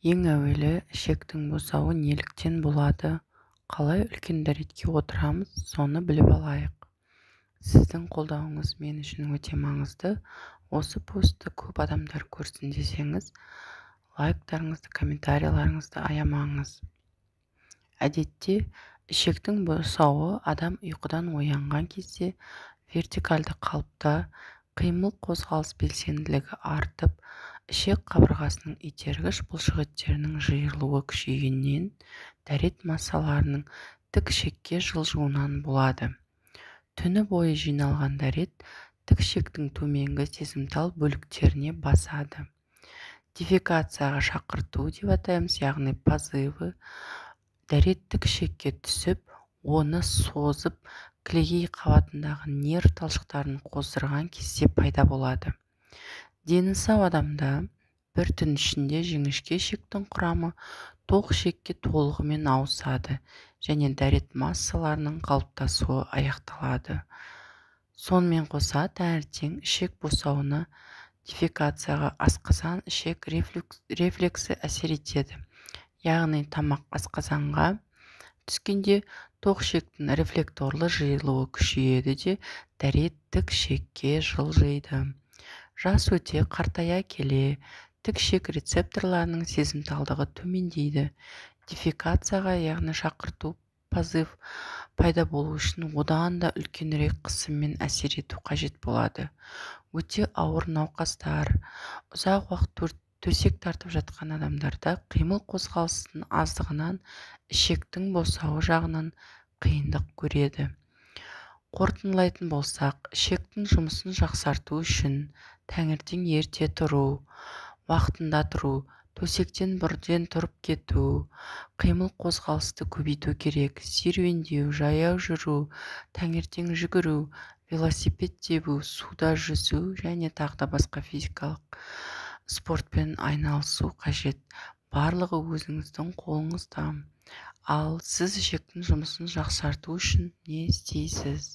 Ең әуелі ішектің босауы неліктен болады? Қалай үлкен дәретке отырамыз, соны біліп алайық. Сіздің қолдауыңыз мен үшін өте маңызды. Осы постты көп адамдар көрсін десеңіз, лайктарыңызды, комментарийларыңызды аямаңыз. Әдетте ішектің босауы адам ұйқыдан оянған кезде вертикальды қалыпта қимыл қозғалыс белсенділігі артып, ішек қабырғасының itергіш бұлшықеттерінің жиырылуы күшейгеннен дәрет массаларының тік ішекке жылжуынан болады. Түні бойы жиналған дәрет тік ішектің төменгі сезімтал бөліктеріне басады. Дефекацияға шақырту деп атаймыз, яғни позывы. Дәрет тік ішекке түсіп, оны созып, кілегей қабатындағы нерв талшықтарын қоздырған кезде пайда болады. Дені сау адамда бір түн ішінде жіңішке ішектің құрамы тоқ ішекке толығымен ауысады және дәрет массаларының қалыптасуы аяқталады. Сонымен қоса таңертең ішек босауына дефекацияға асқазан ішек рефлексі әсер етеді. Яғни тамақ асқазанға түскенде тоқ ішектің рефлекторлы жиылуы күшейеді де дәрет тік ішекке жылжиды. Жас өте қартая келе тік ішек рецепторларының сезімталдығы төмендейді. Дефекацияға, яғни шақырту, позыв пайда болу үшін одан да үлкенірек қысыммен әсер ету қажет болады. Өте ауыр науқастар, ұзақ уақыт төсек тартып жатқан адамдарда қимыл қозғалысының аздығынан ішектің босауы жағынан қиындық көреді. Қорытындылайтын болсақ, ішектің жұмысын жақсарту үшін таңертең ерте тұру, уақытында тұру, төсектен бұрын тұрып кету, қимыл қозғалысты көбейту керек. Серуендеу, жаяу жүру, таңертең жүгіру, велосипед тебу, суда жүзу және тағы басқа физикалық спортпен айналысу қажет. Барлығы өзіңіздің қолыңызда. Ал сіз ішектің жұмысын жақсарту үшін не істейсіз?